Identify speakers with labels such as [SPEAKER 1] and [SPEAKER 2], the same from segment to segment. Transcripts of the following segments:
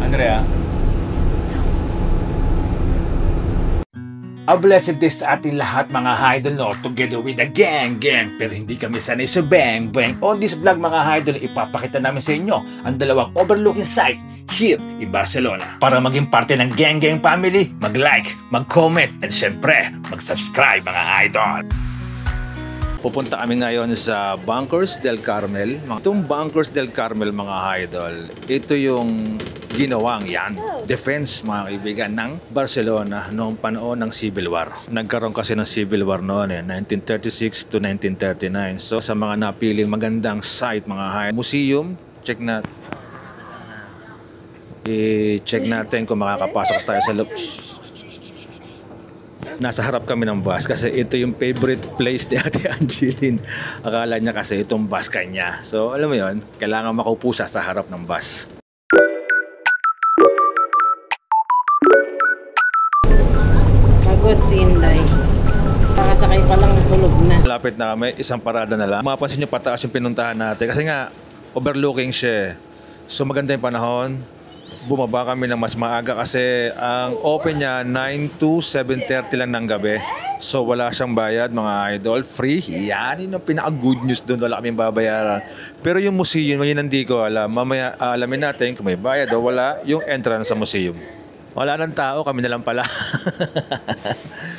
[SPEAKER 1] Andrea? A blessed day sa ating lahat mga idol, no? Together with the gang. Pero hindi kami sanay sa bang. On this vlog mga idol, ipapakita namin sa inyo ang dalawang overlooking site here in Barcelona. Para maging parte ng gang family, mag-like, mag-comment, and syempre, mag-subscribe mga idol. Pupunta kami ngayon sa Bancos del Carmel. Itong Bancos del Carmel mga idol, ito yung ginawang defense mga kaibigan ng Barcelona noong panahon ng Civil War. Nagkaroon kasi ng Civil War noon 1936 to 1939. So sa mga napiling magandang site mga museum, check natin kung makakapasok tayo sa loob. Nasa harap kami ng bus kasi ito yung favorite place ni Ate Angeline. Akala niya kasi itong bus kanya. So alam mo yon, kailangan makaupo siya sa harap ng bus.
[SPEAKER 2] Pagod si Inday. Nakasakay pa lang, tulog na.
[SPEAKER 1] Malapit na kami, isang parada na lang. Mapapansin niyo pataas yung pinuntahan natin kasi nga overlooking siya. So maganda yung panahon. Bumaba kami ng mas maaga kasi ang open niya 9 to 7:30 lang ng gabi. So wala siyang bayad mga idol. Free. Yan yung pinaka-good news doon. Wala kaming babayaran. Pero yung museum, yun hindi ko alam. Mamaya alamin natin kung may bayad o wala yung entrance sa museum. Wala ng tao, kami na lang pala.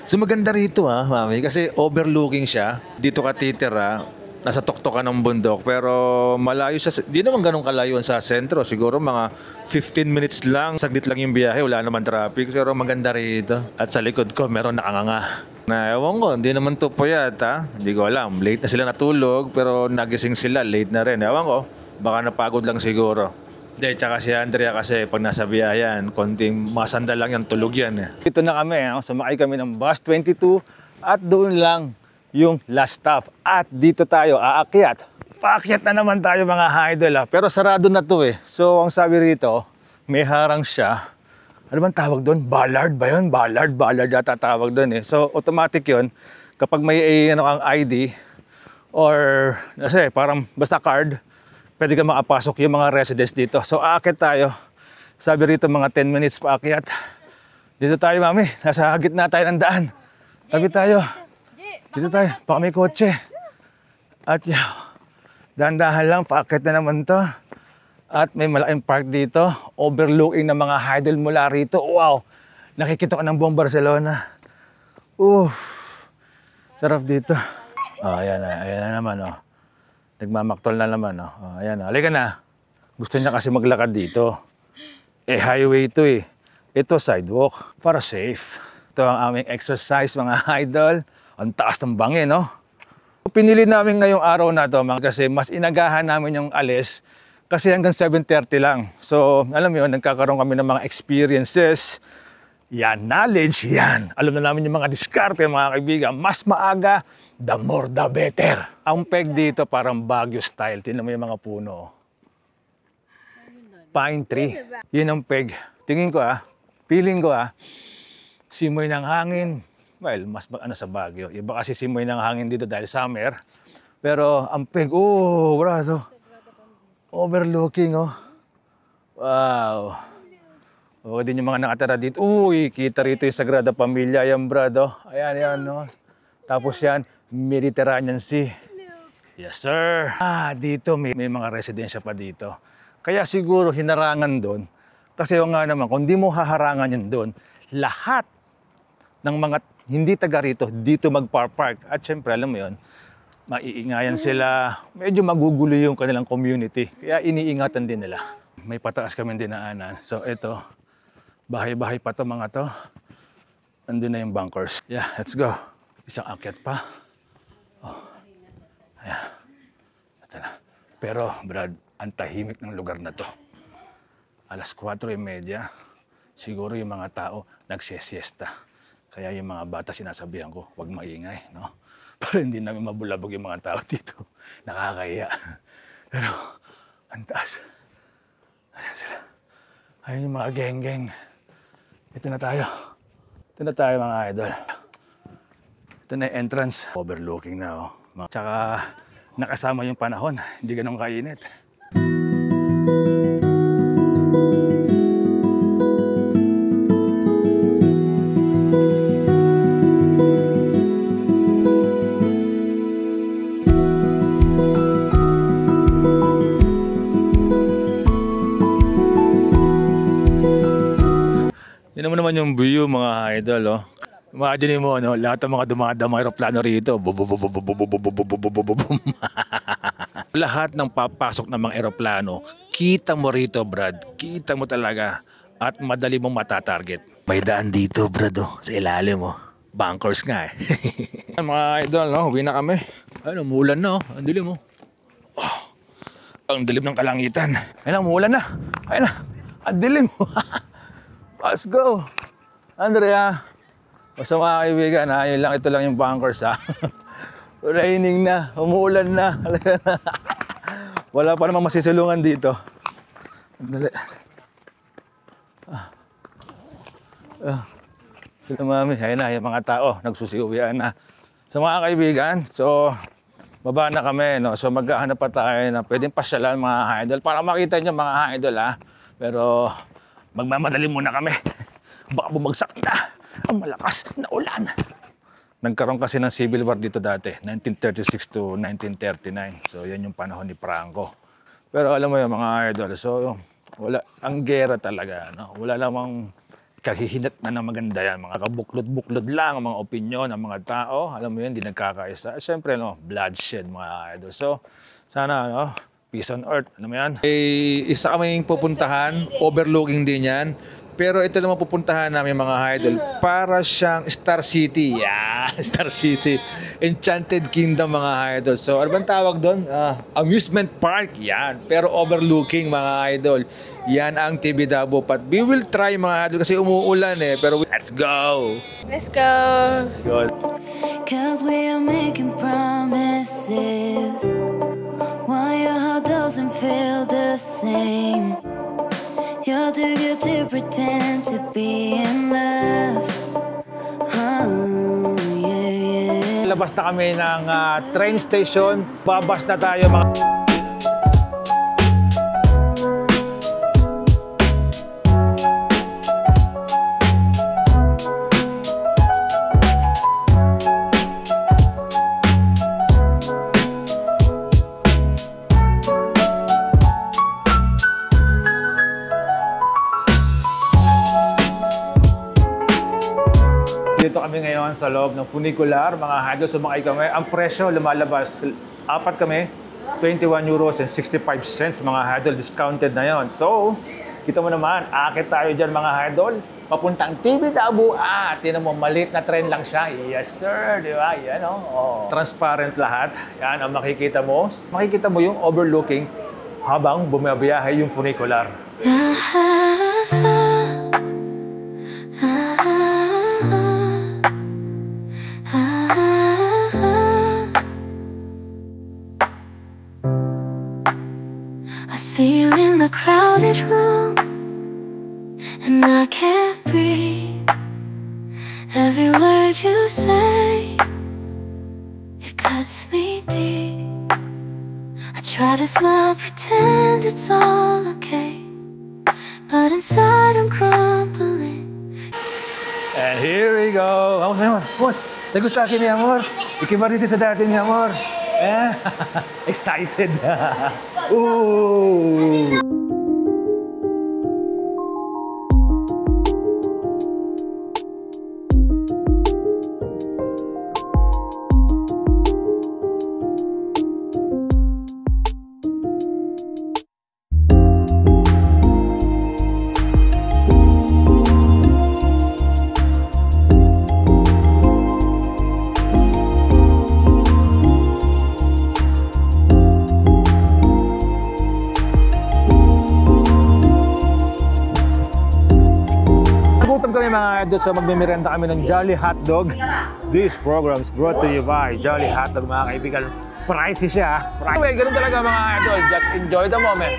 [SPEAKER 1] So maganda rito mami. Kasi overlooking siya. Dito ka titira. Nasa tuktok ka ng bundok, pero malayo siya. Di naman ganun kalayo sa sentro. Siguro mga 15 minutes lang. Saglit lang yung biyahe. Wala naman traffic. Pero maganda rito. At sa likod ko, meron nakanganga. Na ewan ko, hindi naman to puyat Hindi ko alam. Late na sila natulog, pero nagising sila. Late na rin. Ewan ko, baka napagod lang siguro. Hindi, tsaka si Andrea kasi pag nasa biyayan, konting masandal lang yan, tulog yan. Dito na kami. Sumakay kami ng bus 22 at doon lang yung last stop. At dito tayo aakyat. Paakyat na naman tayo mga idol Pero sarado na to So ang sabi rito, may harang siya. Ano bang tawag doon? Ballard ba yun? Ballard yata tawag doon So automatic yun. Kapag may ang ID or kasi parang basta card, pwede ka makapasok yung mga residents dito. So aakyat tayo. Sabi rito mga 10 minutes paakyat. Dito tayo mami. Nasa gitna tayo ng daan. Sabi tayo. Dito tayo, baka may kotse. At dahan-dahan lang, paakyat na naman to. At may malaking park dito, overlooking ng mga idol mula rito. Wow! Nakikita ko ng buong Barcelona. Sarap dito. Ayan na naman Nagmamaktol na naman ayan halika na. Gusto niya kasi maglakad dito. Highway ito Ito sidewalk, para safe. Ito ang aming exercise mga idol. Ang taas ng bangin, Pinili namin ngayong araw na to kasi mas inagahan namin yung alis kasi hanggang 7:30 lang. So, alam mo yun, nagkakaroon kami ng mga experiences. Knowledge, Alam na namin yung mga diskarte, mga kaibigan. Mas maaga, the more the better. Ang peg dito parang Baguio style. Tingnan mo yung mga puno. Pine tree. Yun ang peg. Tingin ko feeling ko simoy ng hangin. Well, mas sa Baguio. Iba kasi simoy ng hangin dito dahil summer. Pero ang peg, brado. Overlooking, Wow. Din yung mga nakatara dito. Kita rito yung Sagrada Familia. Ayan, brado. Ayan, Tapos yan, Mediterranean Sea. Yes, sir. Dito may mga residensya pa dito. Kaya siguro hinarangan doon. Kasi nga naman, kung di mo haharangan yun doon, lahat ng mga hindi taga rito, dito magpark. At syempre, alam mo yun, maiingayan sila. Medyo magugulo yung kanilang community. Kaya iniingatan din nila. May pataas kami dinaanan. So ito, bahay-bahay pa to mga to. Nandun na yung bunkers. Let's go. Isang akyat pa. Ayan. Ito na. Pero, Brad, ang tahimik ng lugar na to. Alas 4:30, siguro yung mga tao nagsisiesta. Kaya yung mga bata sinasabihan ko, huwag maingay, Para hindi namin mabulabog yung mga tao dito. Nakakahiya. Pero, ang taas. Ayan sila. Ayan yung mga geng-geng. Ito na tayo mga idol. Ito na yung entrance. Overlooking na Tsaka nakasama yung panahon. Hindi ganun kainit. Tingnan mo naman yung view mga idol, oh. Imagine mo, no? Lahat ng mga dumadang aeroplano rito. Lahat ng papasok ng mga aeroplano, kita mo rito, Brad. Kita mo talaga. At madali mong matatarget. May daan dito, Brad, oh, sa ilalim, oh. Bunkers nga, eh. Mga idol, no? Uwi na kami. Ano, umuulan na, oh. Ang dilim, oh. Oh, ang dilim ng kalangitan. Ayun na, umuulan na. Ayun na. Ang dilim. Let's go. Andrea. Basta mga kaibigan, ha? Yun lang, ito lang yung bunkers, ha? Raining na. Umuulan na. Wala pa namang masisilungan dito. Dali. Sila mami. Ayun na, yung mga tao. Nagsusiuwian na. So mga kaibigan, so baba na kami, no? So maghahanap pa tayo na pwedeng pasyalan mga idol para makita nyo mga idol, ha? Pero magmamadali muna kami. Baka bumagsak na ang malakas na ulan. Nagkaroon kasi ng civil war dito dati, 1936 to 1939. So yan yung panahon ni Franco. Pero alam mo yung mga idol, so wala, ang gera talaga, no? Wala lamang kahihinat na maganda yan. Mga kabuklod-buklod lang ang mga opinyon ng mga tao. Alam mo yun, hindi nagkakaisa. Siyempre, no, bloodshed mga idol. So, sana, no, peace on earth. Alam mo yan? Isa kaming pupuntahan, overlooking din yan. Pero ito naman pupuntahan namin mga idol para siyang Star City. Yeah, Star City. Enchanted Kingdom mga idol. So ano bang tawag doon? Amusement Park. Yan. Pero overlooking mga idol. Yan ang Tibidabo. But we will try mga idol kasi umuulan eh. Pero let's go!
[SPEAKER 3] Let's go!
[SPEAKER 1] Let's go!
[SPEAKER 4] Cause we are making promises. Why your heart doesn't feel the same? You're too good to pretend to be in love. Oh, yeah, yeah.
[SPEAKER 1] Labas na kami ng train station. Babas na tayo mga... Dito kami ngayon sa loob ng funicular, mga idol, sumakay kami. Ang presyo lumalabas, 4 kami, 21 euros and 65 cents mga idol, discounted na yon. So, kita mo naman, akit tayo dyan mga idol, papuntang Tibidabo. Tinan mo, maliit na train lang siya. Yes sir, di ba? Yan oh. Transparent lahat. Yan ang makikita mo. Makikita mo yung overlooking habang bumabiyahe yung funicular.
[SPEAKER 4] See you in the crowded room, and I can't breathe. Every word you say, it cuts me deep. I try to smile, pretend it's all okay, but inside I'm crumbling.
[SPEAKER 1] And here we go. Vamos, mi amor. Vamos. ¿Te gusta aquí, mi amor? ¿Y qué parece sa dati, mi amor? Excited. Ooh. Kami mga idol, so magmimirenda kami ng Jolly Hotdog. This program is brought to you by Jolly Hotdog mga kaibigan. Pricey siya. Anyway, ganun talaga mga idol. Just enjoy the moment.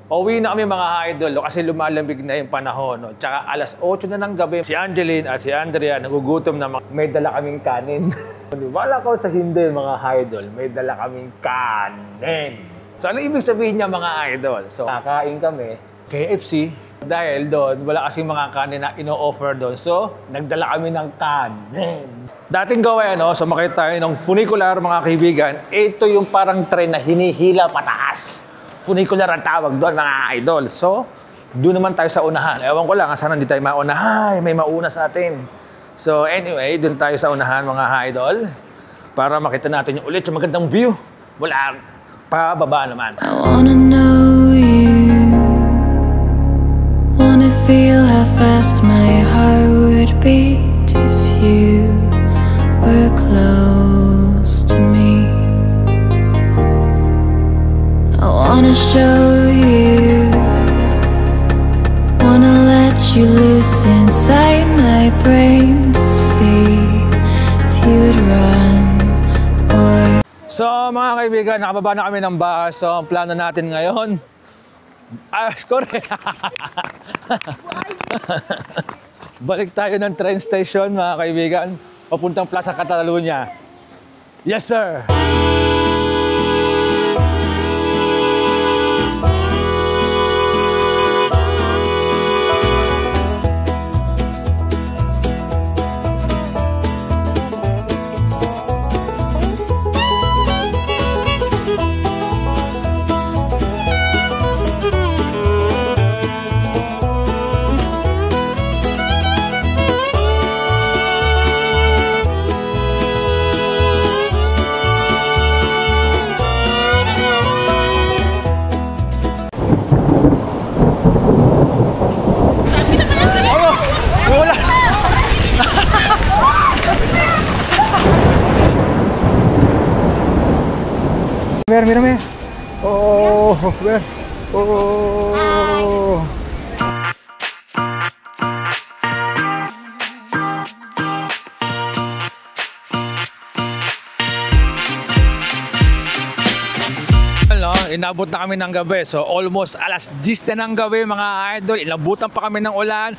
[SPEAKER 1] Uwi na kami mga idol kasi lumalamig na yung panahon. No? Tsaka alas 8 na ng gabi, si Angeline at si Andrea nagugutom na may dala kaming kanin. Wala ko sa hindi mga idol, may dala kaming kanin. So ano ibig sabihin niya mga idol? So kakain kami, KFC, dahil doon wala kasing mga kanin na ino-offer doon. So nagdala kami ng kanin. Dating gawin, no? Sumakay tayo ng funicular mga kaibigan. Ito yung parang train na hinihila pataas. Funicular ang tawag doon mga idol. So, doon naman tayo sa unahan. Ewan ko lang, sana hindi tayo mauna. Ay, may mauna sa atin. So, anyway, doon tayo sa unahan mga idol. Para makita natin yung ulit yung magandang view. Wala, pababa naman.
[SPEAKER 4] I wanna know you. Wanna feel how fast my heart would beat if you were close to me. I wanna show you, wanna let you loose inside my brain to see if you'd run or...
[SPEAKER 1] So, mga kaibigan, nakababa na kami ng bus. So, ang plano natin ngayon... correct. Balik tayo ng train station, mga kaibigan. Papuntang Plaza Catalunya. Yes, sir! Mira. Oh, ver. Oh. Inabot na kami ng gabi. So almost alas 10 na ng gabi mga idol. Inabutan pa kami ng ulan.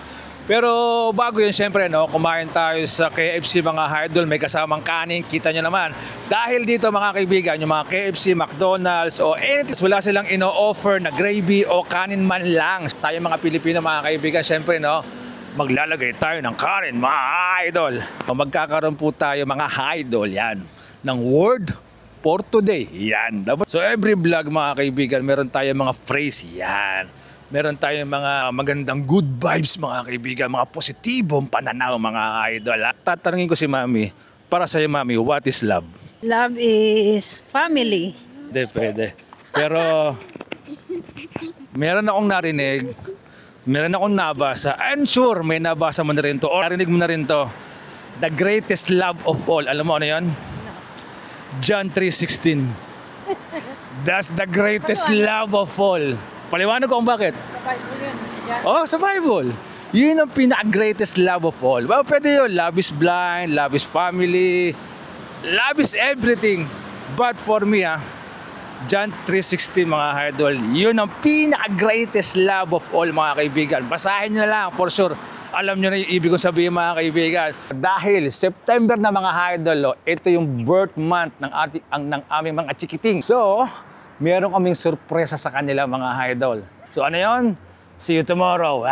[SPEAKER 1] Pero bago yun, syempre, no, kumain tayo sa KFC mga idol. May kasamang kanin, kita nyo naman. Dahil dito mga kaibigan, yung mga KFC, McDonald's o anything, wala silang ino-offer na gravy o kanin man lang. Tayo mga Pilipino mga kaibigan, syempre, no, maglalagay tayo ng kanin mga idol. Magkakaroon po tayo mga idol, yan, ng word for today. Yan. So every vlog mga kaibigan, meron tayo mga phrase, yan. Meron tayong mga magandang good vibes mga kaibigan, mga positibong pananaw mga idol. Tatanungin ko si Mami, para sa'yo Mami, what is love?
[SPEAKER 2] Love is family.
[SPEAKER 1] Hindi, pwede. Pero, meron akong narinig, meron akong nabasa. I'm sure may nabasa mo na rin to, or narinig mo na rin to. The greatest love of all. Alam mo ano yun? John 3:16. That's the greatest love of all. Paliwanag ko kung bakit.
[SPEAKER 2] Sa Bible yun.
[SPEAKER 1] Oh, sa Bible. Yun ang pinaka-greatest love of all. Well, pwede yun. Love is blind, love is family, love is everything. But for me, John 3:16 mga idol, yun ang pinaka-greatest love of all mga kaibigan. Basahin nyo lang, for sure. Alam nyo na yung ibig kong sabihin mga kaibigan. Dahil September na mga idol, ito yung birth month ng aming mga chikiting. So, meron kaming sorpresa sa kanila mga idol. So ano yun? See you tomorrow.